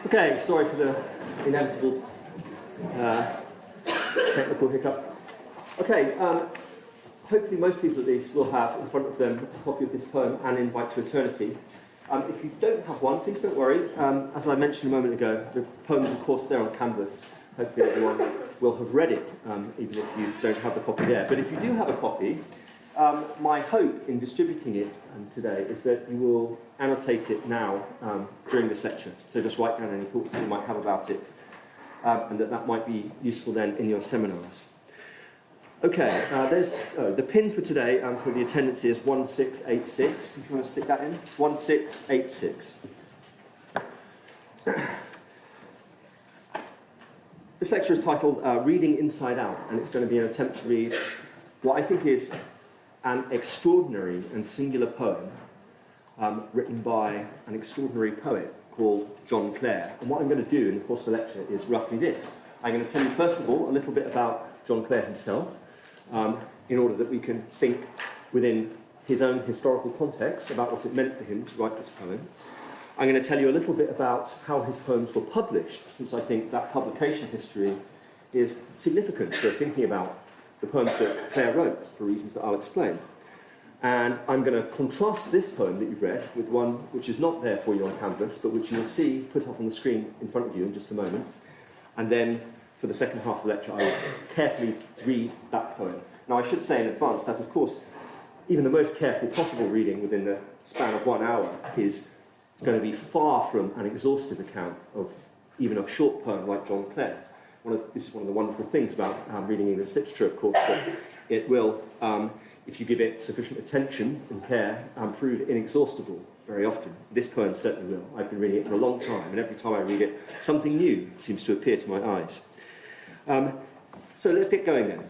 Okay, sorry for the inevitable technical hiccup. Okay, hopefully most people at least will have in front of them a copy of this poem, An Invite to Eternity. If you don't have one, please don't worry. As I mentioned a moment ago, the poem's of course there on canvas. Hopefully everyone will have read it, even if you don't have the copy there. But if you do have a copy, my hope in distributing it today is that you will annotate it now during this lecture. So just write down any thoughts that you might have about it, and that might be useful then in your seminars. Okay, there's the pin for today for the attendance is 1686. If you want to stick that in, 1686. This lecture is titled Reading Inside Out, and it's going to be an attempt to read what I think is an extraordinary and singular poem written by an extraordinary poet called John Clare. And what I'm going to do in the course of the lecture is roughly this. I'm going to tell you first of all a little bit about John Clare himself, in order that we can think within his own historical context about what it meant for him to write this poem. I'm going to tell you a little bit about how his poems were published, since I think that publication history is significant for thinking about the poems that Clare wrote, for reasons that I'll explain. And I'm going to contrast this poem that you've read with one which is not there for you on canvas, but which you'll see put up on the screen in front of you in just a moment. And then, for the second half of the lecture, I will carefully read that poem. Now, I should say in advance that, of course, even the most careful possible reading within the span of 1 hour is going to be far from an exhaustive account of even a short poem like John Clare's. This is one of the wonderful things about reading English literature, of course, that it will, if you give it sufficient attention and care, prove inexhaustible very often. This poem certainly will. I've been reading it for a long time, and every time I read it, something new seems to appear to my eyes. So let's get going then.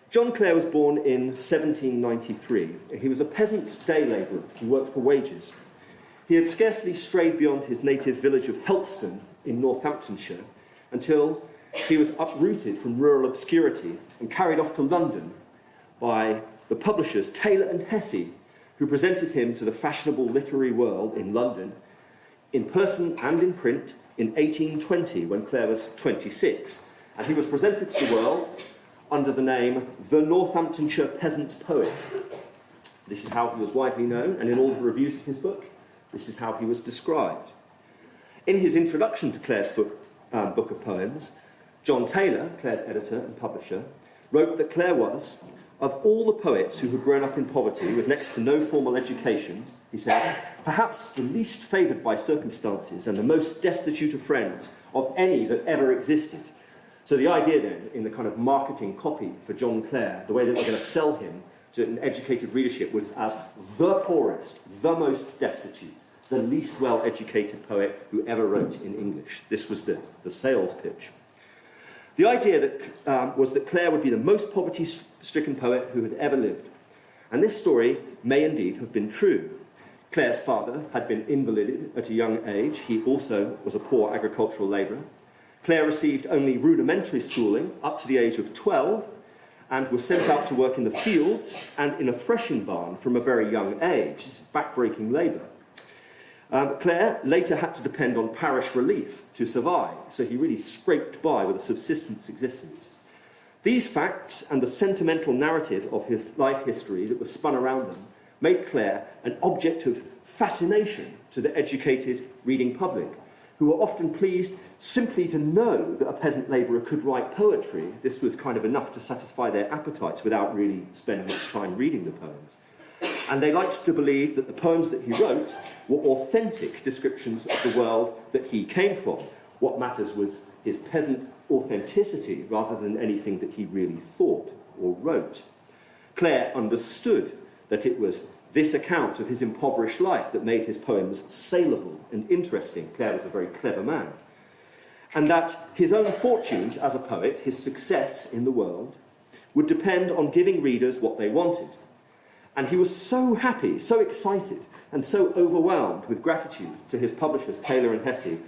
John Clare was born in 1793. He was a peasant day labourer who worked for wages. He had scarcely strayed beyond his native village of Helpston in Northamptonshire until he was uprooted from rural obscurity and carried off to London by the publishers Taylor and Hesse, who presented him to the fashionable literary world in London, in person and in print, in 1820, when Clare was 26. And he was presented to the world under the name The Northamptonshire Peasant Poet. This is how he was widely known, and in all the reviews of his book, this is how he was described. In his introduction to Clare's book of poems, John Taylor, Clare's editor and publisher, wrote that Clare was, of all the poets who had grown up in poverty with next to no formal education, he says, perhaps the least favoured by circumstances and the most destitute of friends of any that ever existed. So the idea then, in the kind of marketing copy for John Clare, the way that we're going to sell him to an educated readership was as the poorest, the most destitute, the least well-educated poet who ever wrote in English. This was the sales pitch. The idea that was that Clare would be the most poverty-stricken poet who had ever lived. And this story may indeed have been true. Clare's father had been invalided at a young age. He also was a poor agricultural labourer. Clare received only rudimentary schooling up to the age of 12 and was sent out to work in the fields and in a threshing barn from a very young age. This is backbreaking labour. Clare later had to depend on parish relief to survive, so he really scraped by with a subsistence existence. These facts and the sentimental narrative of his life history that was spun around them made Clare an object of fascination to the educated reading public, who were often pleased simply to know that a peasant labourer could write poetry. This was kind of enough to satisfy their appetites without really spending much time reading the poems. And they liked to believe that the poems that he wrote were authentic descriptions of the world that he came from. What matters was his peasant authenticity rather than anything that he really thought or wrote. Clare understood that it was this account of his impoverished life that made his poems saleable and interesting. Clare was a very clever man. And that his own fortunes as a poet, his success in the world, would depend on giving readers what they wanted. And he was so happy, so excited, and so overwhelmed with gratitude to his publishers, Taylor and Hesse,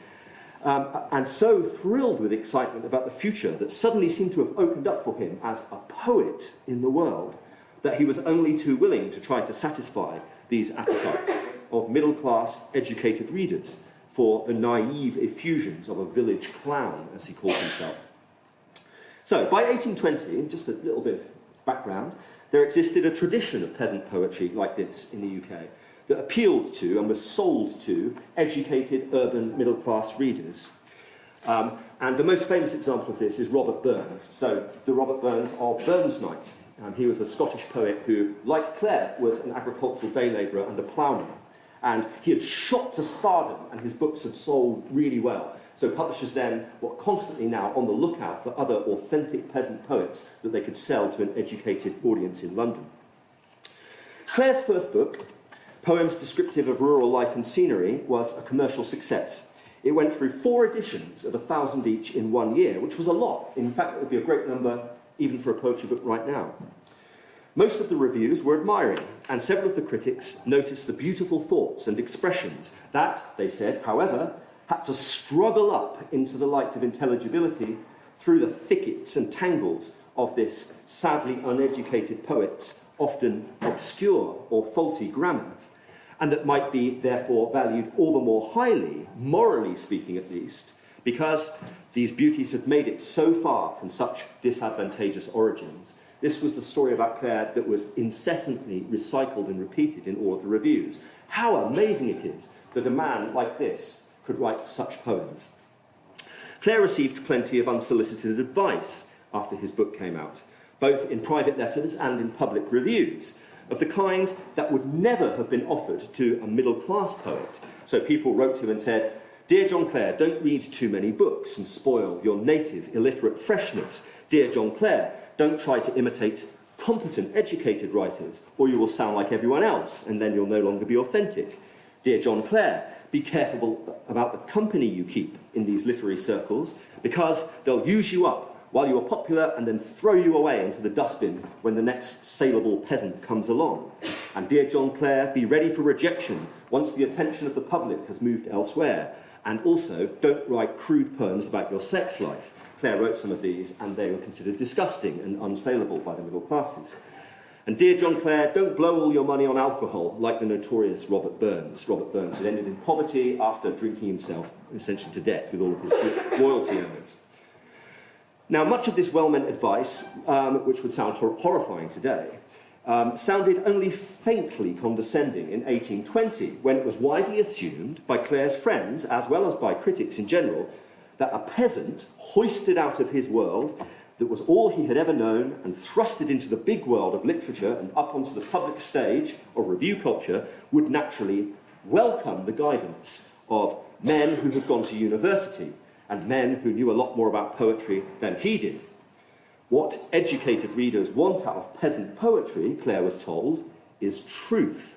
and so thrilled with excitement about the future that suddenly seemed to have opened up for him as a poet in the world, that he was only too willing to try to satisfy these appetites of middle-class, educated readers for the naive effusions of a village clown, as he called himself. So, by 1820, just a little bit of background, there existed a tradition of peasant poetry like this in the UK that appealed to and was sold to educated urban middle-class readers. And the most famous example of this is Robert Burns. So, the Robert Burns of Burns Night. He was a Scottish poet who, like Clare, was an agricultural day labourer and a ploughman. And he had shot to stardom, and his books had sold really well. So publishers then were constantly now on the lookout for other authentic peasant poets that they could sell to an educated audience in London. Clare's first book, Poems Descriptive of Rural Life and Scenery, was a commercial success. It went through 4 editions of 1,000 each in 1 year, which was a lot. In fact, it would be a great number even for a poetry book right now. Most of the reviews were admiring, and several of the critics noticed the beautiful thoughts and expressions that, they said, however, had to struggle up into the light of intelligibility through the thickets and tangles of this sadly uneducated poet's often obscure or faulty grammar, and that might be therefore valued all the more highly, morally speaking at least, because these beauties had made it so far from such disadvantageous origins. This was the story about Clare that was incessantly recycled and repeated in all of the reviews. How amazing it is that a man like this could write such poems. Clare received plenty of unsolicited advice after his book came out, both in private letters and in public reviews, of the kind that would never have been offered to a middle-class poet. So people wrote to him and said, "Dear John Clare, don't read too many books and spoil your native, illiterate freshness. Dear John Clare, don't try to imitate competent, educated writers, or you will sound like everyone else, and then you'll no longer be authentic. Dear John Clare, be careful about the company you keep in these literary circles, because they'll use you up while you are popular and then throw you away into the dustbin when the next saleable peasant comes along. And dear John Clare, be ready for rejection once the attention of the public has moved elsewhere. And also, don't write crude poems about your sex life." Clare wrote some of these, and they were considered disgusting and unsaleable by the middle classes. And dear John Clare, don't blow all your money on alcohol like the notorious Robert Burns. Robert Burns had ended in poverty after drinking himself essentially to death with all of his royalty owners. Now, much of this well-meant advice, which would sound horrifying today, sounded only faintly condescending in 1820, when it was widely assumed by Clare's friends, as well as by critics in general, that a peasant hoisted out of his world that was all he had ever known and thrusted into the big world of literature and up onto the public stage of review culture would naturally welcome the guidance of men who had gone to university and men who knew a lot more about poetry than he did. What educated readers want out of peasant poetry, Clare was told, is truth.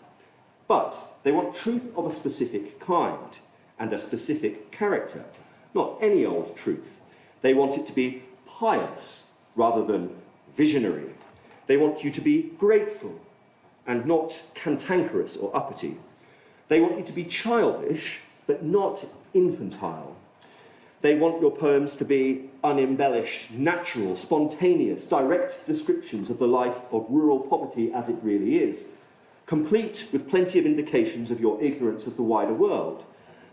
But they want truth of a specific kind and a specific character, not any old truth. They want it to be pious rather than visionary. They want you to be grateful and not cantankerous or uppity. They want you to be childish but not infantile. They want your poems to be unembellished, natural, spontaneous, direct descriptions of the life of rural poverty as it really is, complete with plenty of indications of your ignorance of the wider world,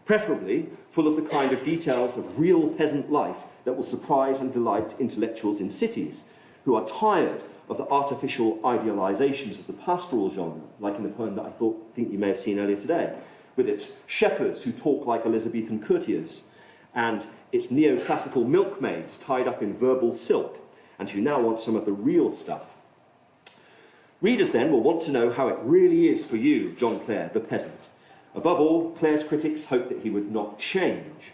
preferably full of the kind of details of real peasant life that will surprise and delight intellectuals in cities who are tired of the artificial idealizations of the pastoral genre, like in the poem that I think you may have seen earlier today, with its shepherds who talk like Elizabethan courtiers, and its neoclassical milkmaids tied up in verbal silk, and who now want some of the real stuff. Readers then will want to know how it really is for you, John Clare, the peasant. Above all, Clare's critics hoped that he would not change.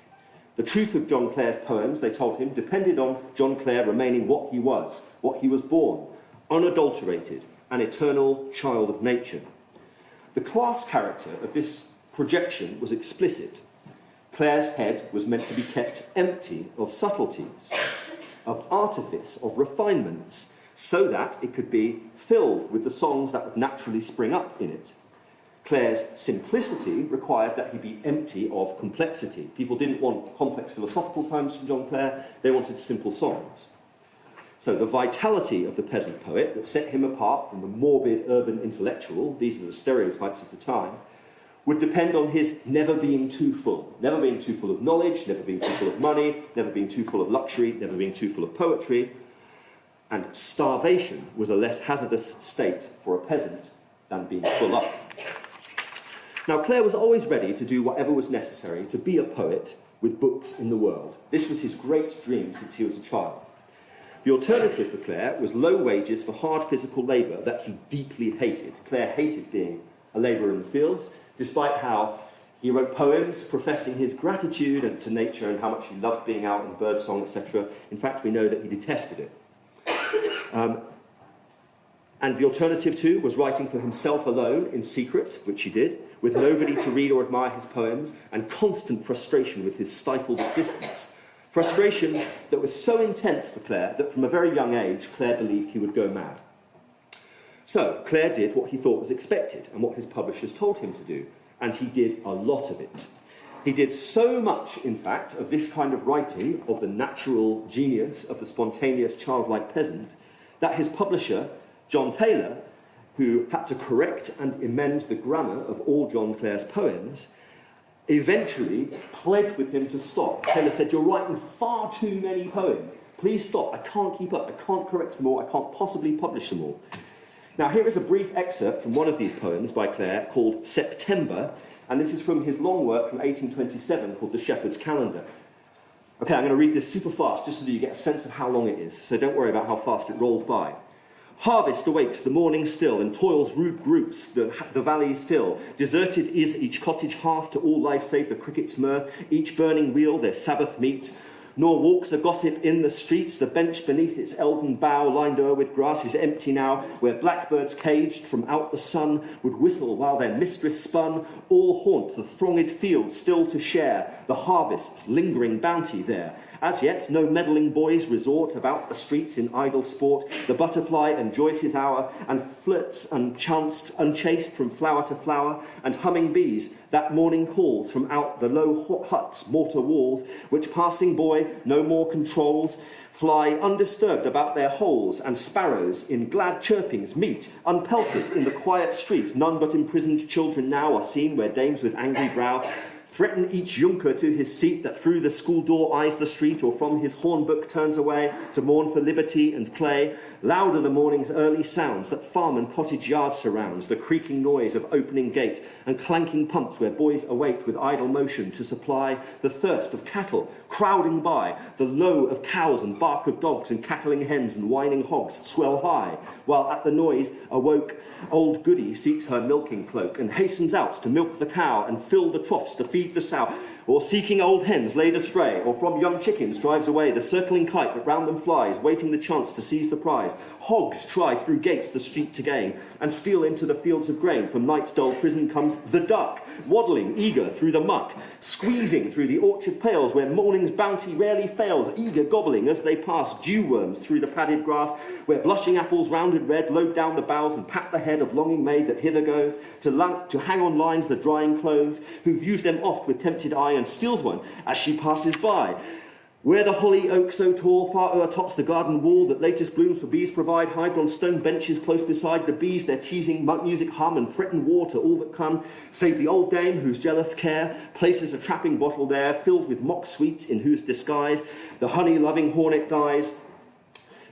The truth of John Clare's poems, they told him, depended on John Clare remaining what he was born, unadulterated, an eternal child of nature. The class character of this projection was explicit. Clare's head was meant to be kept empty of subtleties, of artifice, of refinements, so that it could be filled with the songs that would naturally spring up in it. Clare's simplicity required that he be empty of complexity. People didn't want complex philosophical poems from John Clare, they wanted simple songs. So the vitality of the peasant poet that set him apart from the morbid urban intellectual, these are the stereotypes of the time, would depend on his never being too full. Never being too full of knowledge, never being too full of money, never being too full of luxury, never being too full of poetry. And starvation was a less hazardous state for a peasant than being full up. Now, Clare was always ready to do whatever was necessary to be a poet with books in the world. This was his great dream since he was a child. The alternative for Clare was low wages for hard physical labour that he deeply hated. Clare hated being a labourer in the fields, despite how he wrote poems professing his gratitude to nature and how much he loved being out in birdsong, etc. In fact, we know that he detested it. And the alternative too was writing for himself alone in secret, which he did, with nobody to read or admire his poems, and constant frustration with his stifled existence. Frustration that was so intense for Clare that from a very young age, Clare believed he would go mad. So, Clare did what he thought was expected and what his publishers told him to do, and he did a lot of it. He did so much, in fact, of this kind of writing, of the natural genius, of the spontaneous childlike peasant, that his publisher, John Taylor, who had to correct and amend the grammar of all John Clare's poems, eventually pled with him to stop. Taylor said, "You're writing far too many poems. Please stop. I can't keep up. I can't correct them all. I can't possibly publish them all." Now, here is a brief excerpt from one of these poems by Clare called September, and this is from his long work from 1827 called The Shepherd's Calendar. Okay, I'm going to read this super fast just so that you get a sense of how long it is, so don't worry about how fast it rolls by. Harvest awakes the morning still, and toil's rude groups the valleys fill. Deserted is each cottage hearth to all life save the cricket's mirth. Each burning wheel their Sabbath meets. Nor walks a gossip in the streets. The bench beneath its elden bough, lined o'er with grass, is empty now, where blackbirds caged from out the sun would whistle while their mistress spun. All haunt the thronged fields still to share the harvest's lingering bounty there. As yet, no meddling boys resort about the streets in idle sport. The butterfly enjoys his hour and flirts unchased from flower to flower, and humming bees that morning calls from out the low huts' mortar walls, which passing boy no more controls, fly undisturbed about their holes, and sparrows in glad chirpings meet, unpelted in the quiet street. None but imprisoned children now are seen where dames with angry brow threaten each junker to his seat that through the school door eyes the street, or from his hornbook turns away to mourn for liberty and play. Louder the morning's early sounds that farm and cottage yard surrounds, the creaking noise of opening gate and clanking pumps where boys await with idle motion to supply the thirst of cattle crowding by. The low of cows and bark of dogs and cackling hens and whining hogs swell high, while at the noise awoke old Goody seeks her milking cloak and hastens out to milk the cow and fill the troughs to feed the sow, or seeking old hens laid astray, or from young chickens drives away the circling kite that round them flies, waiting the chance to seize the prize. Hogs try through gates the street to gain, and steal into the fields of grain. From night's dull prison comes the duck, waddling eager through the muck, squeezing through the orchard pales where morning's bounty rarely fails, eager gobbling as they pass dew worms through the padded grass, where blushing apples rounded red load down the boughs and pat the head of longing maid that hither goes to hang on lines the drying clothes, who views them oft with tempted eye and steals one as she passes by. Where the holly oak so tall far o'ertops the garden wall that latest blooms for bees provide, hived on stone benches close beside the bees, their teasing music hum and threaten war to all that come, save the old dame whose jealous care places a trapping bottle there filled with mock sweets, in whose disguise the honey-loving hornet dies.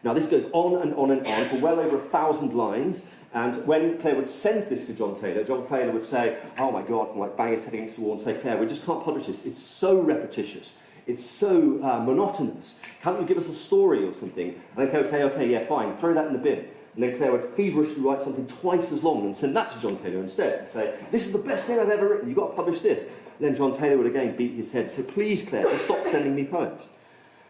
Now this goes on and on and on for well over 1,000 lines. And when Clare would send this to John Taylor would say, "Oh my God," and like bang his head against the wall and say, "Clare, we just can't publish this. It's so repetitious. It's so monotonous. Can't you give us a story or something?" And then Clare would say, "Okay, yeah, fine, throw that in the bin." And then Clare would feverishly write something twice as long and send that to John Taylor instead and say, "This is the best thing I've ever written. You've got to publish this." And then John Taylor would again beat his head and say, "Please, Clare, just stop sending me poems."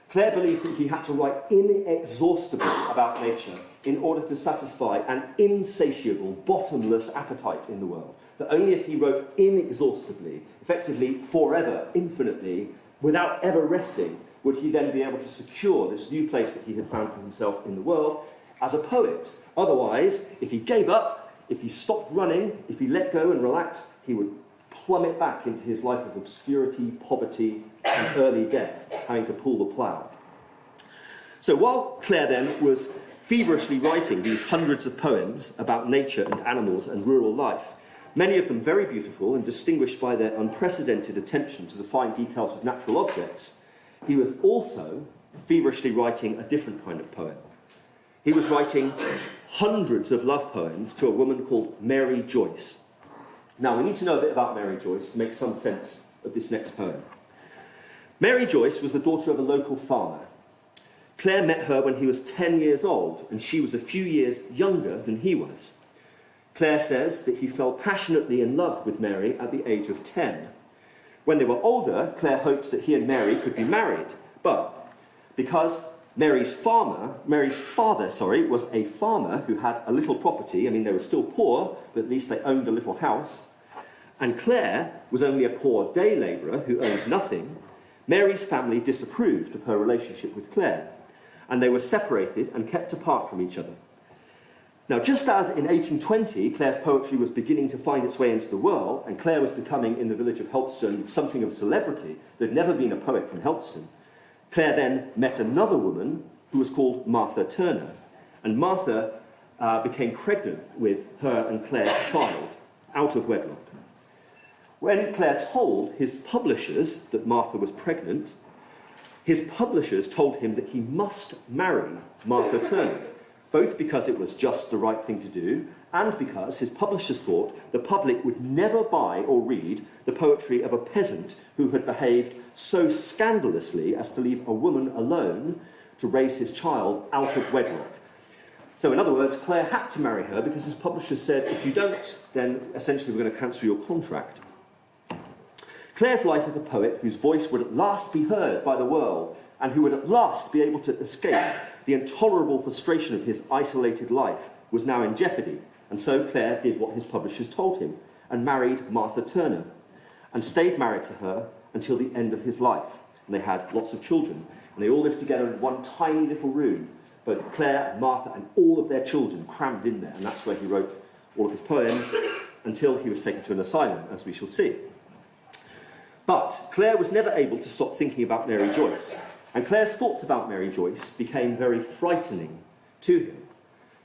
Clare believed that he had to write inexhaustibly about nature in order to satisfy an insatiable, bottomless appetite in the world. That only if he wrote inexhaustibly, effectively forever, infinitely, without ever resting, would he then be able to secure this new place that he had found for himself in the world as a poet. Otherwise, if he gave up, if he stopped running, if he let go and relaxed, he would plummet back into his life of obscurity, poverty, and early death, having to pull the plough. So while Clare then was feverishly writing these hundreds of poems about nature and animals and rural life, many of them very beautiful and distinguished by their unprecedented attention to the fine details of natural objects, he was also feverishly writing a different kind of poem. He was writing hundreds of love poems to a woman called Mary Joyce. Now, we need to know a bit about Mary Joyce to make some sense of this next poem. Mary Joyce was the daughter of a local farmer. Clare met her when he was 10 years old, and she was a few years younger than he was. Clare says that he fell passionately in love with Mary at the age of 10. When they were older, Clare hoped that he and Mary could be married, but because Mary's father, was a farmer who had a little property, they were still poor, but at least they owned a little house, and Clare was only a poor day labourer who owned nothing, Mary's family disapproved of her relationship with Clare, and they were separated and kept apart from each other. Now, just as in 1820, Clare's poetry was beginning to find its way into the world, and Clare was becoming, in the village of Helpston, something of a celebrity, there'd never been a poet from Helpston, Clare then met another woman who was called Martha Turner, and Martha became pregnant with her and Clare's child, out of wedlock. When Clare told his publishers that Martha was pregnant, his publishers told him that he must marry Martha Turner, both because it was just the right thing to do, and because his publishers thought the public would never buy or read the poetry of a peasant who had behaved so scandalously as to leave a woman alone to raise his child out of wedlock. So in other words, Clare had to marry her because his publishers said, if you don't, then essentially we're going to cancel your contract. Clare's life as a poet whose voice would at last be heard by the world and who would at last be able to escape the intolerable frustration of his isolated life was now in jeopardy, and so Clare did what his publishers told him and married Martha Turner and stayed married to her until the end of his life. And they had lots of children, and they all lived together in one tiny little room, both Clare and Martha and all of their children crammed in there, and that's where he wrote all of his poems until he was taken to an asylum, as we shall see. But Clare was never able to stop thinking about Mary Joyce, and Clare's thoughts about Mary Joyce became very frightening to him.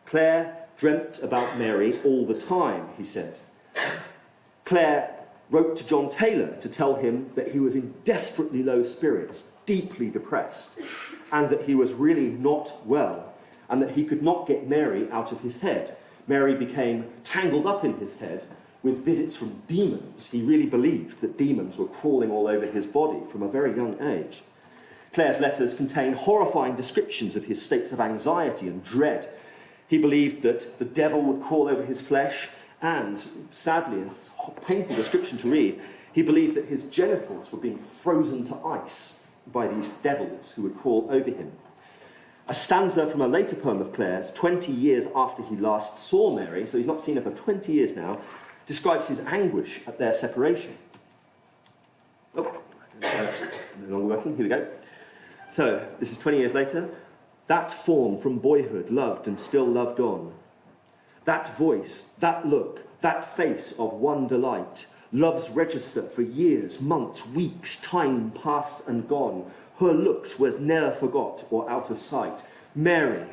Clare dreamt about Mary all the time, he said. Clare wrote to John Taylor to tell him that he was in desperately low spirits, deeply depressed, and that he was really not well, and that he could not get Mary out of his head. Mary became tangled up in his head with visits from demons. He really believed that demons were crawling all over his body from a very young age. Clare's letters contain horrifying descriptions of his states of anxiety and dread. He believed that the devil would crawl over his flesh, and, sadly, a painful description to read, he believed that his genitals were being frozen to ice by these devils who would crawl over him. A stanza from a later poem of Clare's, 20 years after he last saw Mary, so he's not seen her for 20 years now, describes his anguish at their separation. Oh, that's no longer working. Here we go. So, this is 20 years later. That form from boyhood loved and still loved on. That voice, that look, that face of one delight. Love's register for years, months, weeks, time past and gone. Her looks was ne'er forgot or out of sight. Mary,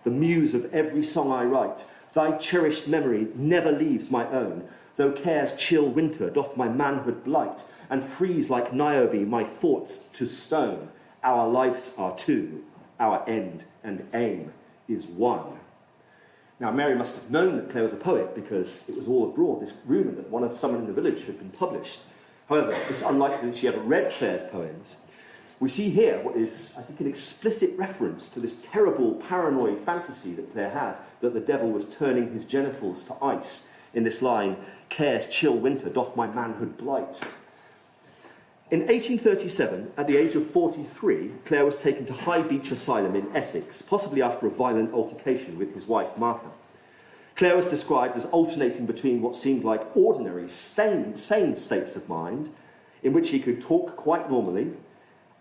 the muse of every song I write, thy cherished memory never leaves my own. Though care's chill winter doth my manhood blight, and freeze like Niobe my thoughts to stone. Our lives are two, our end and aim is one. Now, Mary must have known that Clare was a poet because it was all abroad, this rumour that someone in the village had been published. However, it's unlikely that she ever read Clare's poems. We see here what is, I think, an explicit reference to this terrible paranoid fantasy that Clare had, that the devil was turning his genitals to ice, in this line, care's chill winter doth my manhood blight. In 1837, at the age of 43, Clare was taken to High Beech Asylum in Essex, possibly after a violent altercation with his wife Martha. Clare was described as alternating between what seemed like ordinary, sane states of mind, in which he could talk quite normally,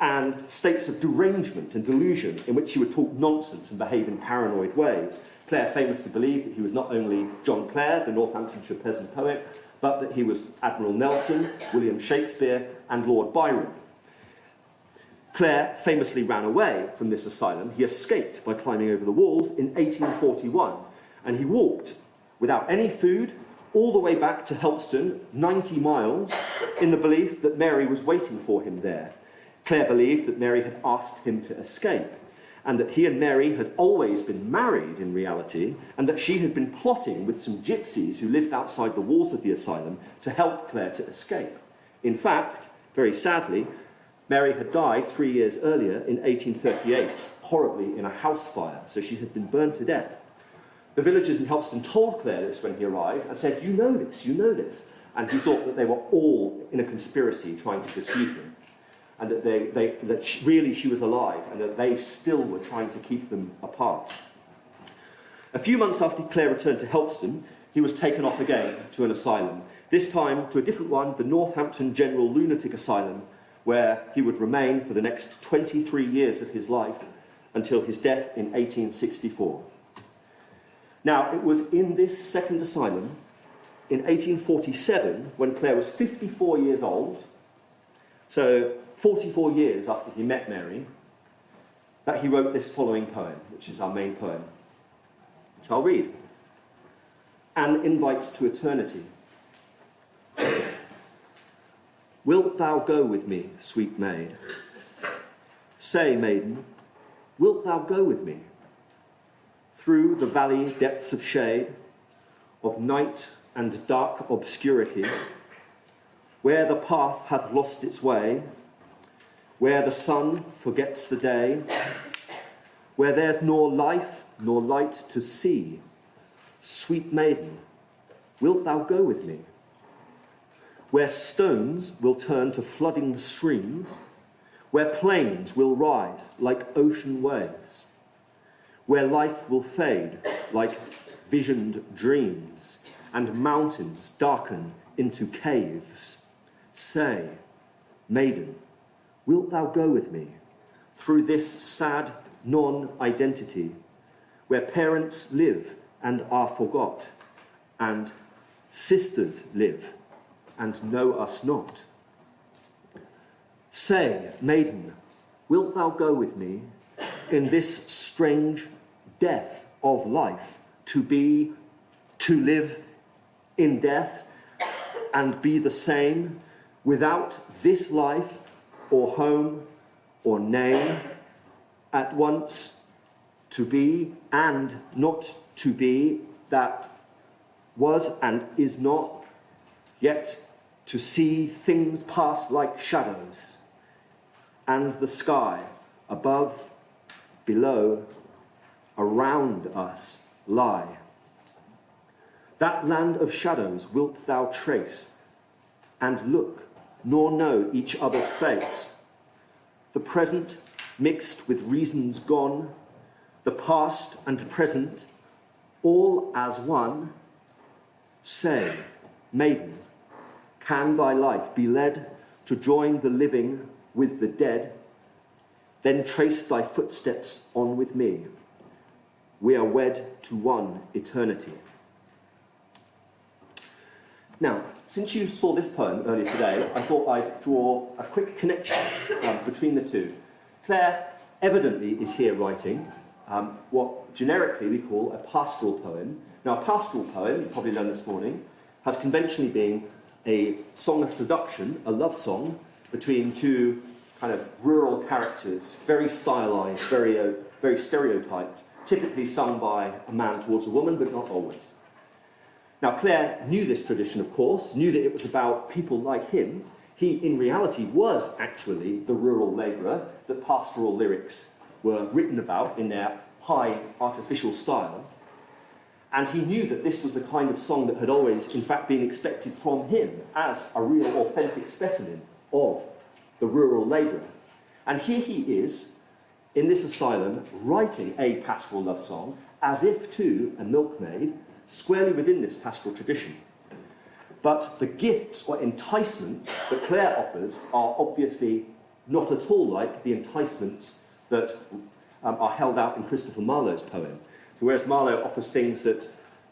and states of derangement and delusion, in which he would talk nonsense and behave in paranoid ways. Clare famously believed that he was not only John Clare, the Northamptonshire peasant poet, but that he was Admiral Nelson, William Shakespeare, and Lord Byron. Clare famously ran away from this asylum. He escaped by climbing over the walls in 1841, and he walked without any food, all the way back to Helpston, 90 miles, in the belief that Mary was waiting for him there. Clare believed that Mary had asked him to escape, and that he and Mary had always been married in reality, and that she had been plotting with some gypsies who lived outside the walls of the asylum to help Clare to escape. In fact, very sadly, Mary had died 3 years earlier in 1838, horribly in a house fire, so she had been burned to death. The villagers in Helpston told Clare this when he arrived and said, you know this, and he thought that they were all in a conspiracy trying to deceive him, and that she was alive, and that they still were trying to keep them apart. A few months after Clare returned to Helpston, he was taken off again to an asylum, this time to a different one, the Northampton General Lunatic Asylum, where he would remain for the next 23 years of his life until his death in 1864. Now, it was in this second asylum, in 1847, when Clare was 54 years old, so 44 years after he met Mary, that he wrote this following poem, which is our main poem, which I'll read. An Invite to Eternity. Wilt thou go with me, sweet maid? Say, maiden, wilt thou go with me? Through the valley depths of shade, of night and dark obscurity, where the path hath lost its way, where the sun forgets the day, where there's nor life nor light to see, sweet maiden, wilt thou go with me? Where stones will turn to flooding streams, where plains will rise like ocean waves, where life will fade like visioned dreams, and mountains darken into caves. Say, maiden, wilt thou go with me through this sad non-identity, where parents live and are forgot, and sisters live and know us not? Say, maiden, wilt thou go with me in this strange death of life, to live in death and be the same, without this life or home or name, at once to be and not to be, that was and is not, yet to see things pass like shadows, and the sky above, below, around us lie. That land of shadows wilt thou trace, and look, nor know each other's face, the present mixed with reasons gone, the past and present, all as one. Say, maiden, can thy life be led to join the living with the dead? Then trace thy footsteps on with me. We are wed to one eternity. Now, since you saw this poem earlier today, I thought I'd draw a quick connection between the two. Clare evidently is here writing what generically we call a pastoral poem. Now, a pastoral poem, you probably learned this morning, has conventionally been a song of seduction, a love song, between two kind of rural characters, very stylized, very stereotyped, typically sung by a man towards a woman, but not always. Now, Clare knew this tradition, of course, knew that it was about people like him. He, in reality, was actually the rural labourer that pastoral lyrics were written about in their high artificial style. And he knew that this was the kind of song that had always, in fact, been expected from him as a real, authentic specimen of the rural labourer. And here he is, in this asylum, writing a pastoral love song, as if to a milkmaid, squarely within this pastoral tradition. But the gifts or enticements that Clare offers are obviously not at all like the enticements that are held out in Christopher Marlowe's poem. So whereas Marlowe offers things that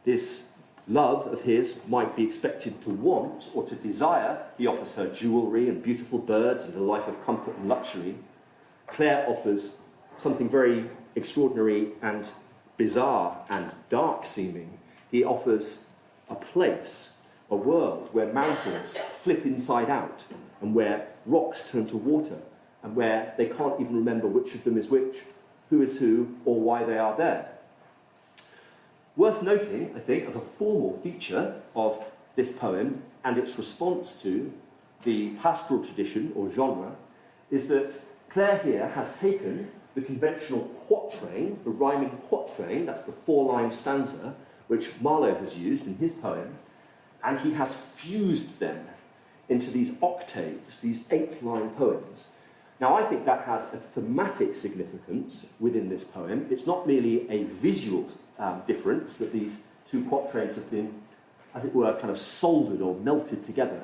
this love of his might be expected to want or to desire, he offers her jewellery and beautiful birds and a life of comfort and luxury. Clare offers something very extraordinary and bizarre and dark seeming. He offers a place, a world where mountains flip inside out and where rocks turn to water and where they can't even remember which of them is which, who is who, or why they are there. Worth noting, I think, as a formal feature of this poem and its response to the pastoral tradition or genre is that Clare here has taken the conventional quatrain, the rhyming quatrain, that's the four-line stanza, which Marlowe has used in his poem, and he has fused them into these octaves, these 8-line poems. Now, I think that has a thematic significance within this poem. It's not merely a visual difference that these two quatrains have been, as it were, kind of soldered or melted together,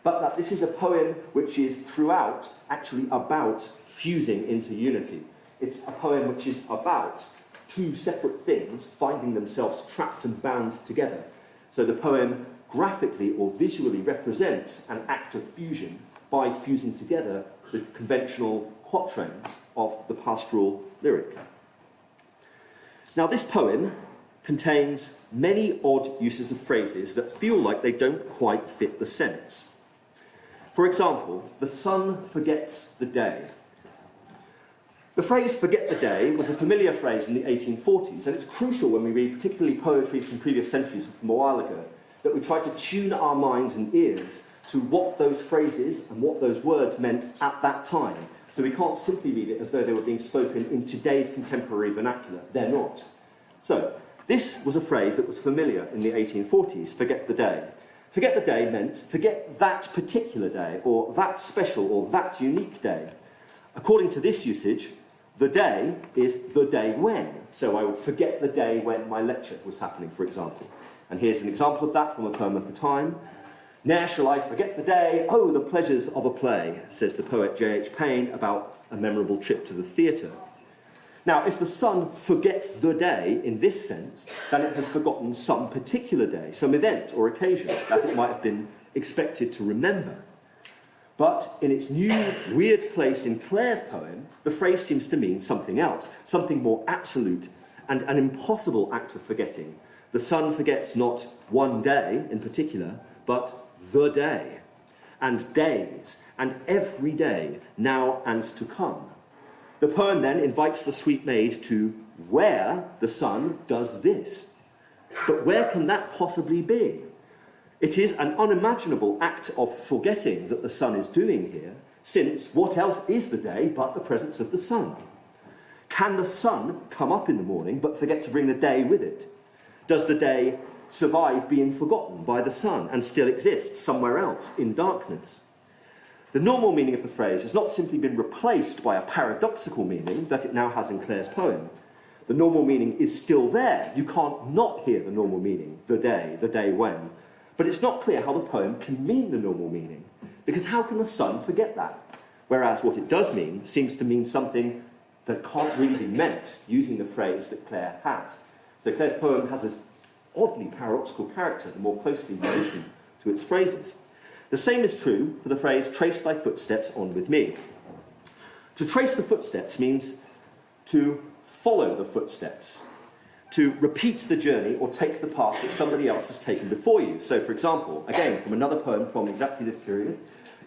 but that this is a poem which is throughout actually about fusing into unity. It's a poem which is about two separate things finding themselves trapped and bound together. So the poem graphically or visually represents an act of fusion by fusing together the conventional quatrains of the pastoral lyric. Now, this poem contains many odd uses of phrases that feel like they don't quite fit the sense. For example, the sun forgets the day. The phrase "forget the day" was a familiar phrase in the 1840s, and it's crucial when we read particularly poetry from previous centuries or from a while ago, that we try to tune our minds and ears to what those phrases and what those words meant at that time. So we can't simply read it as though they were being spoken in today's contemporary vernacular. They're not. So this was a phrase that was familiar in the 1840s, "forget the day." Forget the day meant forget that particular day, or that special, or that unique day. According to this usage, the day is the day when. So I will forget the day when my lecture was happening, for example. And here's an example of that from a poem of the time. "Ne'er shall I forget the day, oh, the pleasures of a play," says the poet J.H. Payne about a memorable trip to the theatre. Now, if the sun forgets the day in this sense, then it has forgotten some particular day, some event or occasion that it might have been expected to remember. But in its new, weird place in Clare's poem, the phrase seems to mean something else, something more absolute and an impossible act of forgetting. The sun forgets not one day in particular, but the day, and days, and every day, now and to come. The poem then invites the sweet maid to where the sun does this. But where can that possibly be? It is an unimaginable act of forgetting that the sun is doing here, since what else is the day but the presence of the sun? Can the sun come up in the morning but forget to bring the day with it? Does the day survive being forgotten by the sun and still exist somewhere else in darkness? The normal meaning of the phrase has not simply been replaced by a paradoxical meaning that it now has in Clare's poem. The normal meaning is still there. You can't not hear the normal meaning, the day when. But it's not clear how the poem can mean the normal meaning, because how can the sun forget that? Whereas what it does mean seems to mean something that can't really be meant using the phrase that Clare has. So Clare's poem has this oddly paradoxical character the more closely you listen to its phrases. The same is true for the phrase "trace thy footsteps on with me." To trace the footsteps means to follow the footsteps, to repeat the journey or take the path that somebody else has taken before you. So, for example, again, from another poem from exactly this period,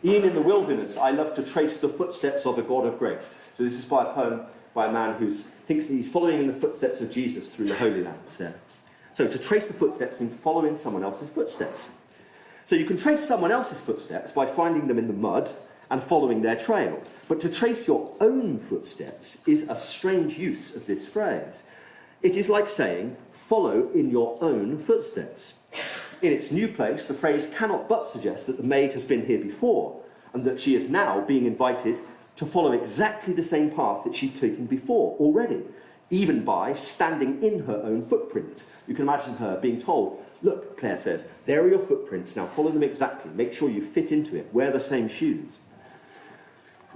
"E'en in the wilderness, I love to trace the footsteps of a God of grace." So this is by a poem by a man who thinks that he's following in the footsteps of Jesus through the Holy Lands there. So to trace the footsteps means following someone else's footsteps. So you can trace someone else's footsteps by finding them in the mud and following their trail. But to trace your own footsteps is a strange use of this phrase. It is like saying, follow in your own footsteps. In its new place, the phrase cannot but suggest that the maid has been here before, and that she is now being invited to follow exactly the same path that she'd taken before already, even by standing in her own footprints. You can imagine her being told, "Look," Clare says, "there are your footprints, now follow them exactly, make sure you fit into it, wear the same shoes."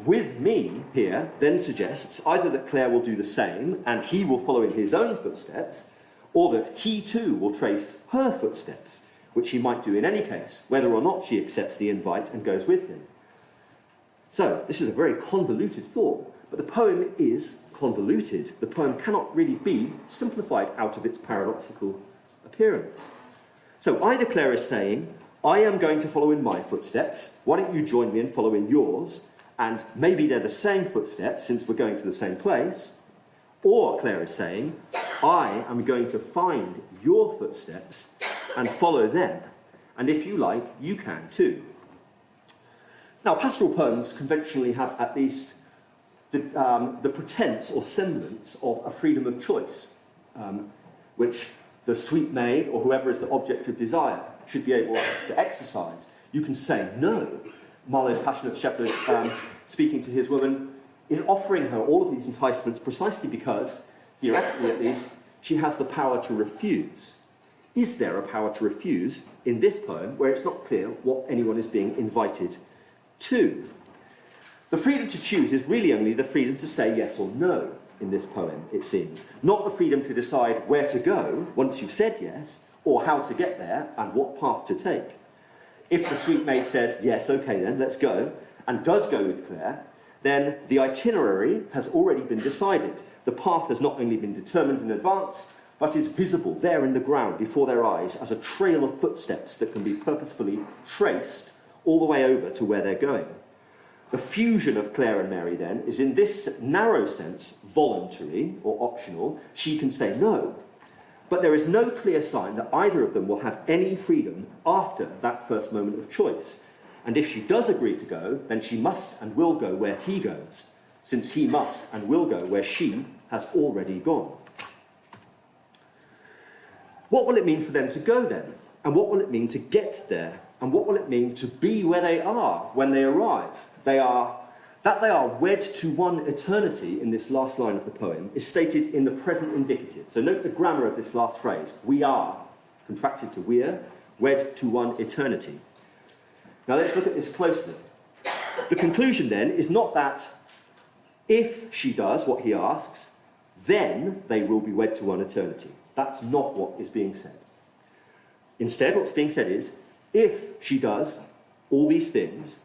"With me" here then suggests either that Clare will do the same and he will follow in his own footsteps, or that he too will trace her footsteps, which he might do in any case, whether or not she accepts the invite and goes with him. So this is a very convoluted thought, but the poem is convoluted. The poem cannot really be simplified out of its paradoxical appearance. So either Clare is saying, I am going to follow in my footsteps, why don't you join me and follow in yours, and maybe they're the same footsteps since we're going to the same place, or Clare is saying, I am going to find your footsteps and follow them, and if you like, you can too. Now, pastoral poems conventionally have at least the pretense or semblance of a freedom of choice, which the sweet maid or whoever is the object of desire should be able to exercise. You can say no. Marlowe's passionate shepherd, speaking to his woman, is offering her all of these enticements precisely because, theoretically at least, she has the power to refuse. Is there a power to refuse in this poem where it's not clear what anyone is being invited to? The freedom to choose is really only the freedom to say yes or no in this poem, it seems. Not the freedom to decide where to go once you've said yes, or how to get there and what path to take. If the sweet maid says, yes, okay then, let's go, and does go with Clare, then the itinerary has already been decided. The path has not only been determined in advance, but is visible there in the ground before their eyes as a trail of footsteps that can be purposefully traced all the way over to where they're going. The fusion of Clare and Mary, then, is in this narrow sense voluntary or optional. She can say no, but there is no clear sign that either of them will have any freedom after that first moment of choice. And if she does agree to go, then she must and will go where he goes, since he must and will go where she has already gone. What will it mean for them to go then? And what will it mean to get there? And what will it mean to be where they are when they arrive? They are wed to one eternity in this last line of the poem is stated in the present indicative. So note the grammar of this last phrase. We are, contracted to we're, wed to one eternity. Now let's look at this closely. The conclusion then is not that if she does what he asks, then they will be wed to one eternity. That's not what is being said. Instead, what's being said is, if she does all these things,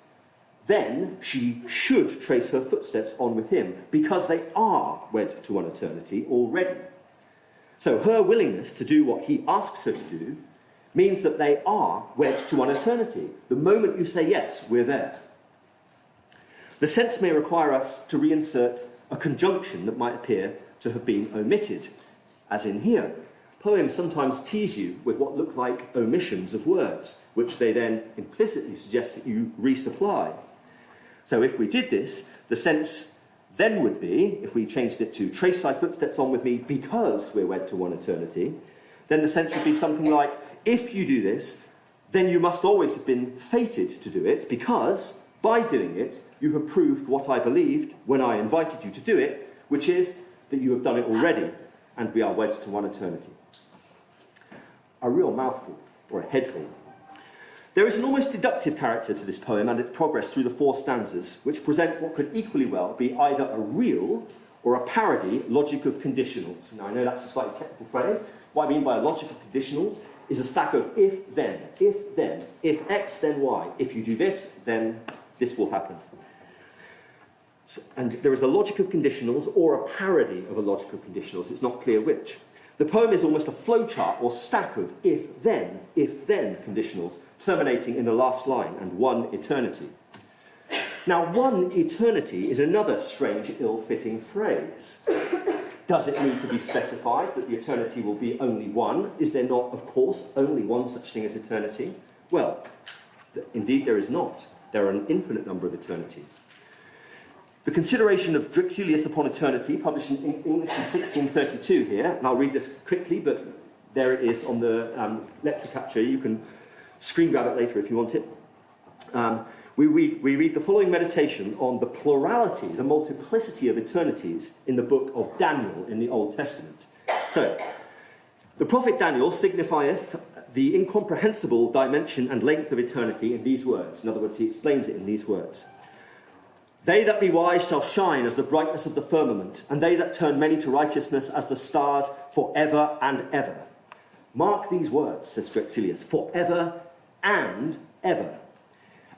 then she should trace her footsteps on with him, because they are wed to one eternity already. So her willingness to do what he asks her to do means that they are wed to one eternity. The moment you say yes, we're there. The sense may require us to reinsert a conjunction that might appear to have been omitted, as in here. Poems sometimes tease you with what look like omissions of words, which they then implicitly suggest that you resupply. So if we did this, the sense then would be, if we changed it to trace thy footsteps on with me because we're wed to one eternity, then the sense would be something like, if you do this, then you must always have been fated to do it, because by doing it, you have proved what I believed when I invited you to do it, which is that you have done it already, and we are wed to one eternity. A real mouthful, or a headful. There is an almost deductive character to this poem and its progress through the 4 stanzas, which present what could equally well be either a real or a parody logic of conditionals. Now, I know that's a slightly technical phrase. What I mean by a logic of conditionals is a stack of if, then, if X, then Y. If you do this, then this will happen. And there is a logic of conditionals or a parody of a logic of conditionals. It's not clear which. The poem is almost a flowchart or stack of if-then conditionals, terminating in the last line and one eternity. Now, one eternity is another strange, ill-fitting phrase. Does it need to be specified that the eternity will be only one? Is there not, of course, only one such thing as eternity? Well, indeed there is not. There are an infinite number of eternities. The consideration of Drixelius upon eternity, published in English in 1632 here, and I'll read this quickly, but there it is on the lecture capture. You can screen grab it later if you want it. We read the following meditation on the plurality, the multiplicity of eternities in the book of Daniel in the Old Testament. So, the prophet Daniel signifieth the incomprehensible dimension and length of eternity in these words. In other words, he explains it in these words. They that be wise shall shine as the brightness of the firmament, and they that turn many to righteousness as the stars for ever and ever. Mark these words, says Drexelius, for ever and ever.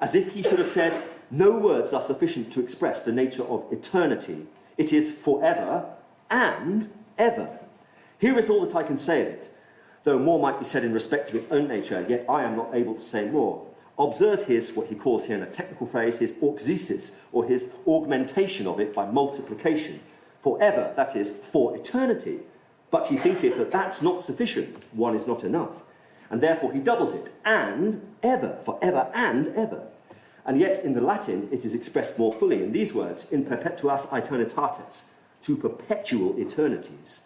As if he should have said, no words are sufficient to express the nature of eternity. It is forever and ever. Here is all that I can say of it. Though more might be said in respect of its own nature, yet I am not able to say more. Observe his, what he calls here in a technical phrase, his auxesis, or his augmentation of it by multiplication. Forever, that is, for eternity. But he thinketh that that's not sufficient, one is not enough. And therefore he doubles it, and ever, forever and ever. And yet in the Latin it is expressed more fully in these words, in perpetuas aeternitates, to perpetual eternities.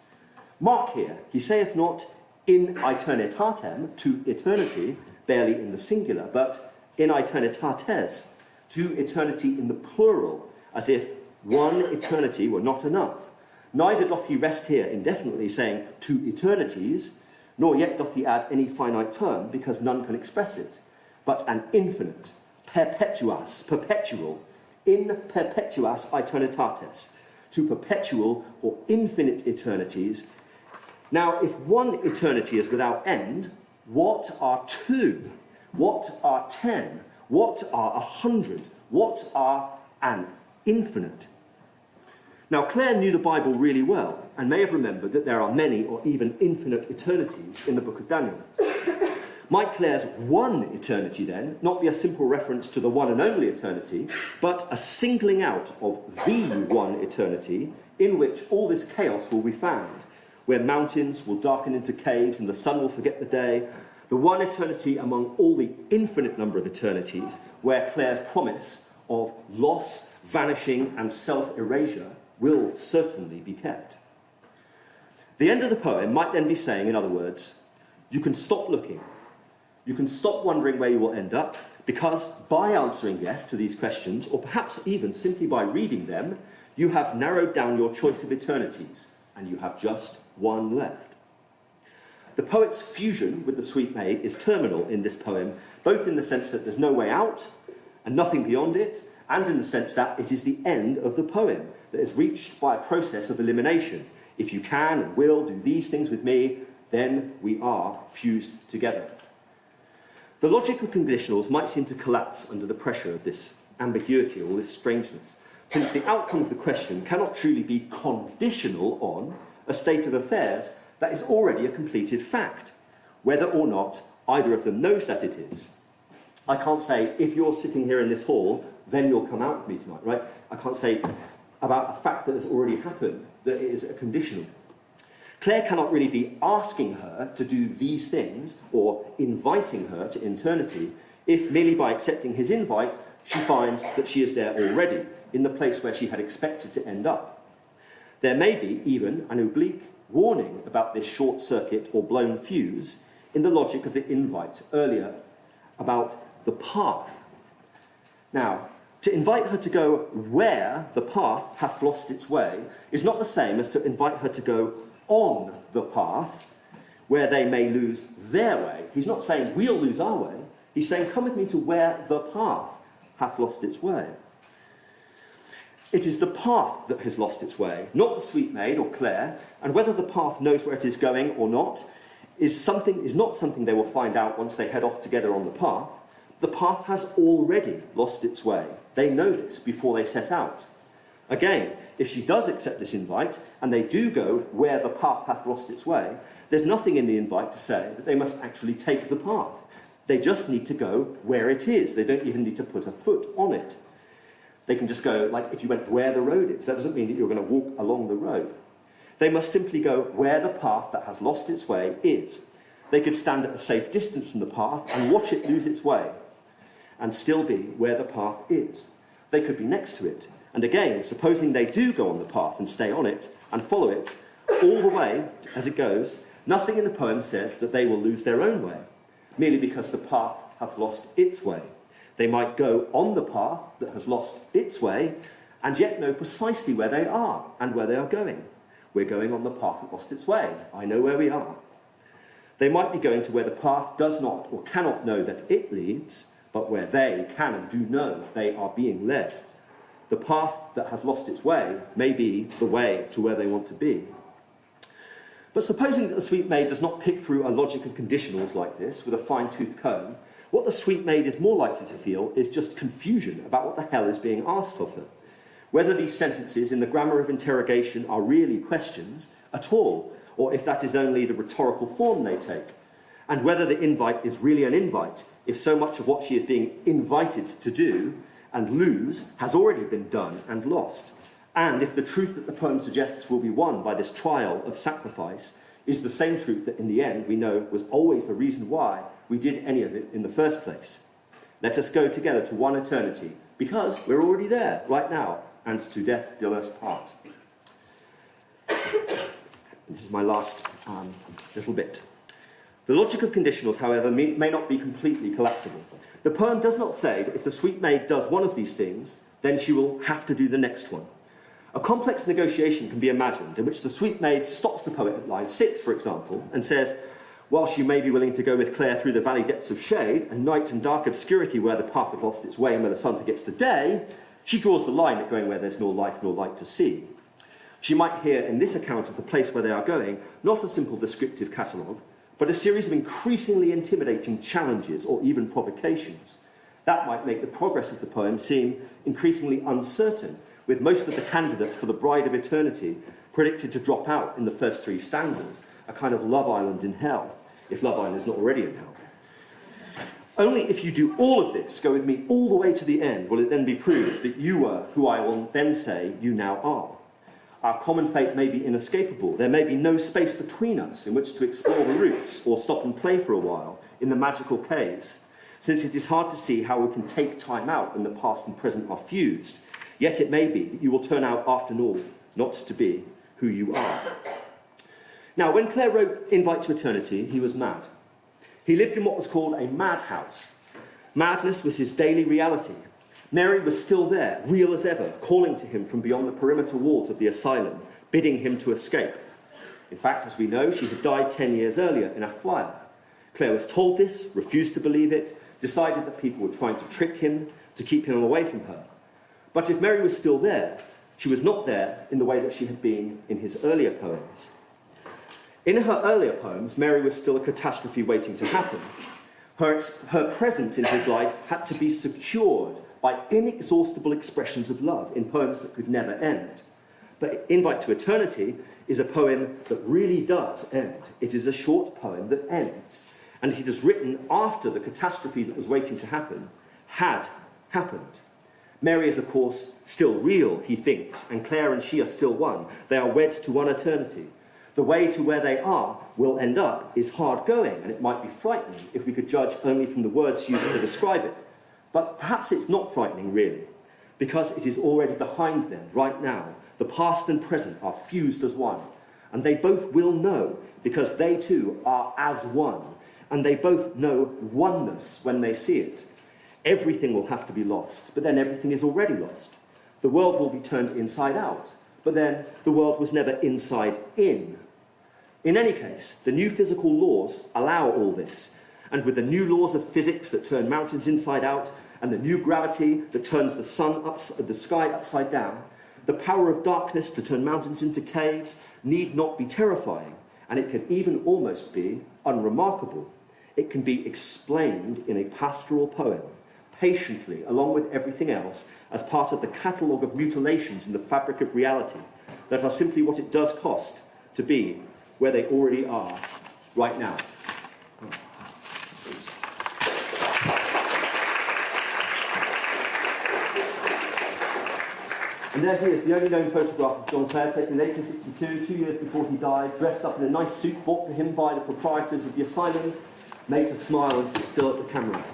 Mark here, he saith not in aeternitatem, to eternity, barely in the singular, but in aeternitates, to eternity in the plural, as if one eternity were not enough. Neither doth he rest here indefinitely, saying to eternities, nor yet doth he add any finite term, because none can express it, but an infinite, perpetuas, perpetual, in perpetuas aeternitates, to perpetual or infinite eternities. Now, if one eternity is without end, what are 2? What are 10? What are 100? What are an infinite? Now, Clare knew the Bible really well and may have remembered that there are many or even infinite eternities in the book of Daniel. Might Clare's one eternity, then, not be a simple reference to the one and only eternity, but a singling out of the one eternity in which all this chaos will be found, where mountains will darken into caves and the sun will forget the day, the one eternity among all the infinite number of eternities, where Clare's promise of loss, vanishing, and self-erasure will certainly be kept. The end of the poem might then be saying, in other words, you can stop looking. You can stop wondering where you will end up, because by answering yes to these questions, or perhaps even simply by reading them, you have narrowed down your choice of eternities, and you have just one left. The poet's fusion with the sweet maid is terminal in this poem, both in the sense that there's no way out and nothing beyond it, and in the sense that it is the end of the poem that is reached by a process of elimination. If you can and will do these things with me, then we are fused together. The logic of conditionals might seem to collapse under the pressure of this ambiguity or this strangeness, since the outcome of the question cannot truly be conditional on a state of affairs that is already a completed fact, whether or not either of them knows that it is. I can't say, if you're sitting here in this hall, then you'll come out with me tonight, right? I can't say about a fact that has already happened that it is a conditional. Clare cannot really be asking her to do these things or inviting her to eternity if merely by accepting his invite she finds that she is there already, in the place where she had expected to end up. There may be even an oblique warning about this short circuit or blown fuse in the logic of the invite earlier about the path. Now, to invite her to go where the path hath lost its way is not the same as to invite her to go on the path where they may lose their way. He's not saying we'll lose our way. He's saying come with me to where the path hath lost its way. It is the path that has lost its way, not the sweet maid or Clare, and whether the path knows where it is going or not is not something they will find out once they head off together on the path. The path has already lost its way. They know this before they set out. Again, if she does accept this invite, and they do go where the path hath lost its way, there's nothing in the invite to say that they must actually take the path. They just need to go where it is. They don't even need to put a foot on it. They can just go, like if you went where the road is. That doesn't mean that you're going to walk along the road. They must simply go where the path that has lost its way is. They could stand at a safe distance from the path and watch it lose its way, and still be where the path is. They could be next to it. And again, supposing they do go on the path and stay on it and follow it all the way as it goes, nothing in the poem says that they will lose their own way, merely because the path hath lost its way. They might go on the path that has lost its way and yet know precisely where they are and where they are going. We're going on the path that lost its way. I know where we are. They might be going to where the path does not or cannot know that it leads, but where they can and do know they are being led. The path that has lost its way may be the way to where they want to be. But supposing that the sweet maid does not pick through a logic of conditionals like this with a fine-tooth comb, what the sweet maid is more likely to feel is just confusion about what the hell is being asked of her. Whether these sentences in the grammar of interrogation are really questions at all, or if that is only the rhetorical form they take, and whether the invite is really an invite, if so much of what she is being invited to do and lose has already been done and lost, and if the truth that the poem suggests will be won by this trial of sacrifice is the same truth that in the end we know was always the reason why we did any of it in the first place. Let us go together to one eternity, because we're already there right now, and to death do us part. This is my last little bit. The logic of conditionals, however, may not be completely collapsible. The poem does not say that if the sweet maid does one of these things, then she will have to do the next one. A complex negotiation can be imagined in which the sweet maid stops the poet at line 6, for example, and says, while she may be willing to go with Clare through the valley depths of shade and night and dark obscurity where the path had lost its way and where the sun forgets the day, she draws the line at going where there's nor life nor light to see. She might hear in this account of the place where they are going not a simple descriptive catalogue, but a series of increasingly intimidating challenges or even provocations. That might make the progress of the poem seem increasingly uncertain, with most of the candidates for the Bride of Eternity predicted to drop out in the first 3 stanzas, a kind of Love Island in hell, if Love Island is not already in hell. Only if you do all of this, go with me all the way to the end, will it then be proved that you were who I will then say you now are. Our common fate may be inescapable. There may be no space between us in which to explore the roots or stop and play for a while in the magical caves, since it is hard to see how we can take time out when the past and present are fused. Yet it may be that you will turn out, after all, not to be who you are. Now, when Clare wrote Invite to Eternity, he was mad. He lived in what was called a madhouse. Madness was his daily reality. Mary was still there, real as ever, calling to him from beyond the perimeter walls of the asylum, bidding him to escape. In fact, as we know, she had died 10 years earlier in a fire. Clare was told this, refused to believe it, decided that people were trying to trick him, to keep him away from her. But if Mary was still there, she was not there in the way that she had been in his earlier poems. In her earlier poems, Mary was still a catastrophe waiting to happen. Her presence in his life had to be secured by inexhaustible expressions of love in poems that could never end. But Invite to Eternity is a poem that really does end. It is a short poem that ends. And it is written after the catastrophe that was waiting to happen had happened. Mary is, of course, still real, he thinks, and Clare and she are still one. They are wed to one eternity. The way to where they will end up is hard going, and it might be frightening if we could judge only from the words used to describe it. But perhaps it's not frightening, really, because it is already behind them, right now. The past and present are fused as one, and they both will know, because they too are as one, and they both know oneness when they see it. Everything will have to be lost, but then everything is already lost. The world will be turned inside out, but then the world was never inside in. In any case, the new physical laws allow all this, and with the new laws of physics that turn mountains inside out, and the new gravity that turns the sky upside down, the power of darkness to turn mountains into caves need not be terrifying, and it can even almost be unremarkable. It can be explained in a pastoral poem, patiently, along with everything else, as part of the catalogue of mutilations in the fabric of reality that are simply what it does cost to be where they already are right now. And there he is, the only known photograph of John Clare, taken in 1862, 2 years before he died, dressed up in a nice suit bought for him by the proprietors of the asylum, made to smile and sit still at the camera.